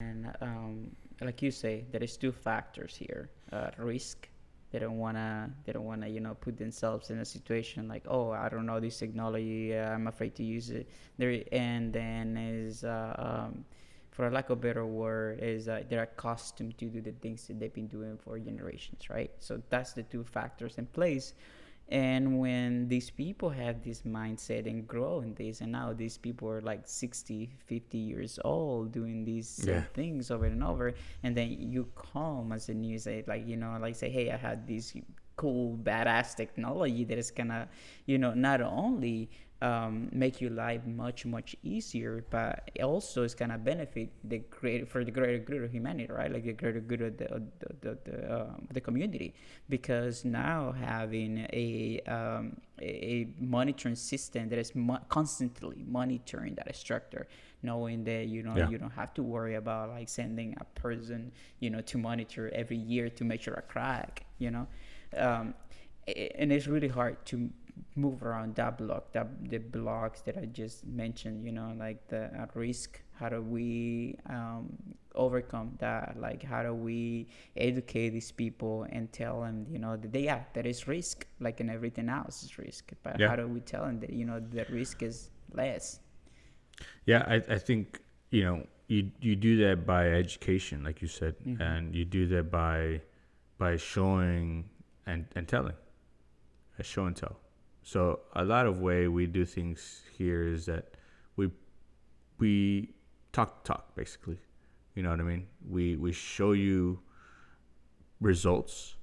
And like you say, there is two factors here: risk. They don't wanna put themselves in a situation like, oh, I don't know this technology, I'm afraid to use it. There and then is for a lack of a better word, is they're accustomed to do the things that they've been doing for generations, right? So that's the two factors in place. And when these people have this mindset and grow in this, and now these people are like 60, 50 years old doing these Yeah. same things over and over, and then you come as a new say, like, like say, hey, I had this cool, badass technology that is gonna, not only make your life much, much easier, but also it's gonna benefit the greater good of humanity, right? Like the greater good of the community, because now having a monitoring system that is constantly monitoring that structure, knowing that Yeah. you don't have to worry about like sending a person to monitor every year to make sure a crack, um, and it's really hard to move around the blocks that I just mentioned, like the at risk. How do we overcome that? Like, how do we educate these people and tell them, that there is risk, like in everything else is risk, but Yeah. how do we tell them that, the risk is less? Yeah. I think, you do that by education, like you said, Mm-hmm. and you do that by showing and telling, a show and tell. So a lot of way we do things here is that we we talk basically. You know what I mean? We show you results,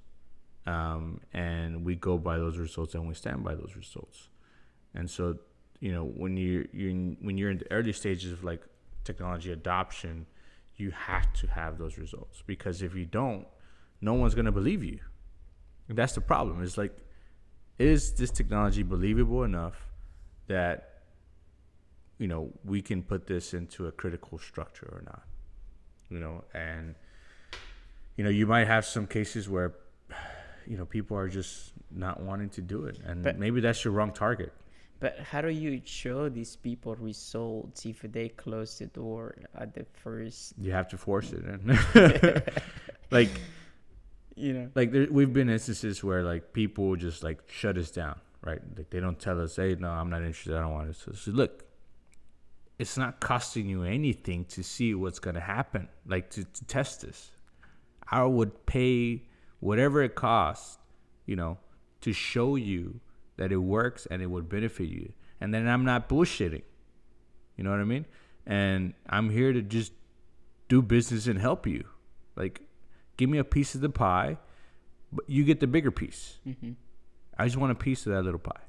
and we go by those results and we stand by those results. And so, when you're in the early stages of like technology adoption, you have to have those results, because if you don't, no one's gonna believe you. And that's the problem. It's like, is this technology believable enough that we can put this into a critical structure or not? And you might have some cases where people are just not wanting to do it, and but maybe that's your wrong target. but how do you show these people results if they close the door at the first? You have to force it, and like you know we've been instances where like people just like shut us down, right? Like they don't tell us, hey, no, I'm not interested, I don't want it. So look, it's not costing you anything to see what's gonna happen, like to test this. I would pay whatever it costs, you know, to show you that it works and it would benefit you. And then I'm not bullshitting. You know what I mean? And I'm here to just do business and help you. Like, give me a piece of the pie, but you get the bigger piece. hmm I just want a piece of that little pie.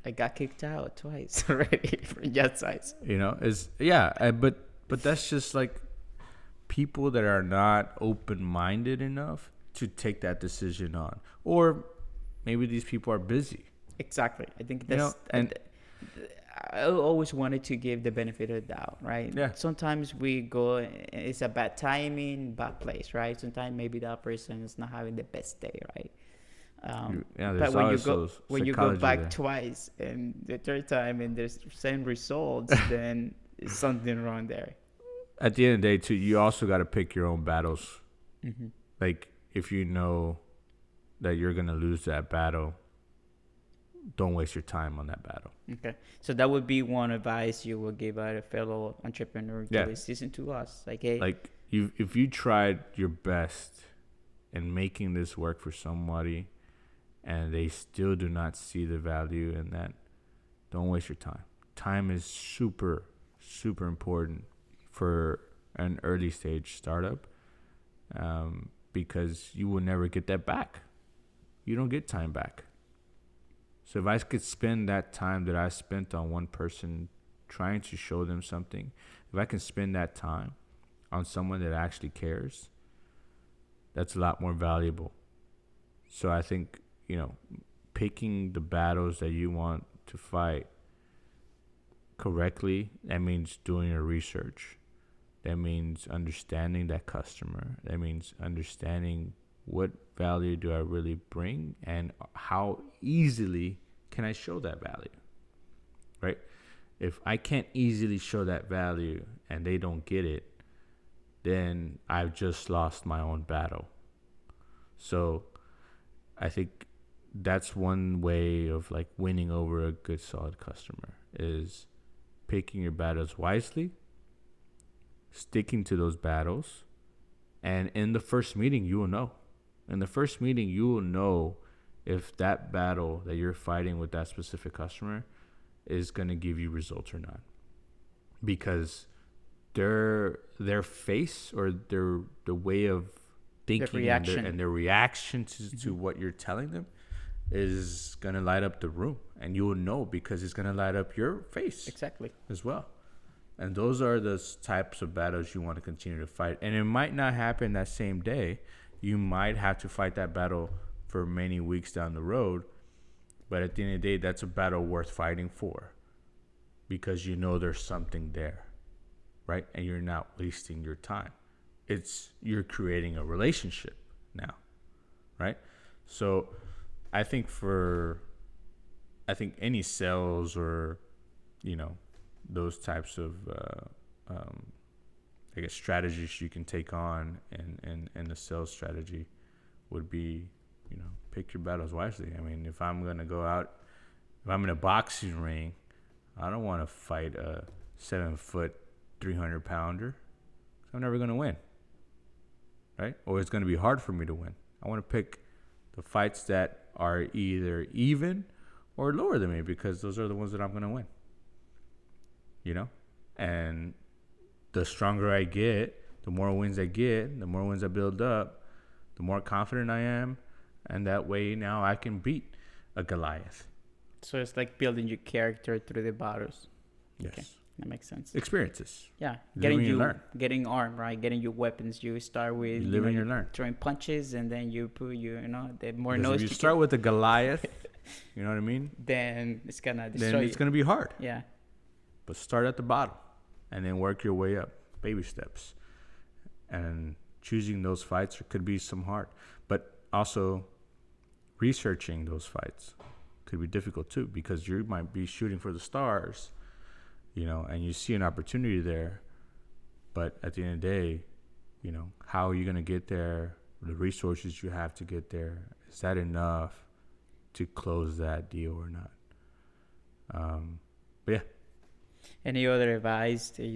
I got kicked out twice already from Jet Size. Is yeah, but that's just like people that are not open minded enough to take that decision on, or maybe these people are busy. Exactly. I think You know, that's. and I always wanted to give the benefit of the doubt, right? yeah, Sometimes we go, it's a bad timing, bad place, right? Sometimes maybe that person is not having the best day, right? yeah. But There's when you always go those when you go psychology back there. twice and the third time and there's same results, then it's something wrong there. At the end of the day, too, you also got to pick your own battles. hmm Like, if you know that you're gonna lose that battle, don't waste your time on that battle. Okay, so that would be one advice you would give out a fellow entrepreneur to Yeah, listen to us. Like, hey, like if you tried your best in making this work for somebody and they still do not see the value in that, don't waste your time. Time is super, super important for an early stage startup, because you will never get that back. You don't get time back. So if I could spend that time that I spent on one person trying to show them something, if I can spend that time on someone that actually cares, that's a lot more valuable. So I think, picking the battles that you want to fight correctly, that means doing your research. That means understanding that customer. That means understanding what value do I really bring and how easily can I show that value, right? If I can't easily show that value and they don't get it, then I've just lost my own battle. So I think that's one way of like winning over a good solid customer is picking your battles wisely, sticking to those battles, and in the first meeting you will know. In the first meeting you will know if that battle that you're fighting with that specific customer is going to give you results or not. Because their face or the way of thinking reaction. and their reaction to what you're telling them is gonna light up the room, and you will know because it's gonna light up your face Exactly. as well. And those are the types of battles you want to continue to fight. And it might not happen that same day. You might have to fight that battle for many weeks down the road. But at the end of the day, that's a battle worth fighting for because you know there's something there, right? And you're not wasting your time. You're creating a relationship now, right? So I think any sales or, those types of, I guess, strategies you can take on and the sales strategy would be, pick your battles wisely. I mean, if I'm going to go out, if I'm in a boxing ring, I don't want to fight a 7-foot, 300-pounder. I'm never going to win, right? Or it's going to be hard for me to win. I want to pick the fights that are either even or lower than me because those are the ones that I'm going to win. And the stronger I get, the more wins I get, the more wins I build up, the more confident I am. And that way now I can beat a Goliath. So it's like building your character through the battles. Yes. Okay, that makes sense. Experiences. Yeah, Getting armed, right? Getting your weapons. You start with you live and you learn. Throwing punches, and then you put the more Because nose. if you start with a Goliath, you know what I mean? then it's gonna destroy Then it's you. going to be hard. Yeah. But start at the bottom and then work your way up, baby steps. And choosing those fights could be some hard. But also researching those fights could be difficult too because you might be shooting for the stars, and you see an opportunity there. But at the end of the day, how are you going to get there? The resources you have to get there, is that enough to close that deal or not? But yeah. Any other advice that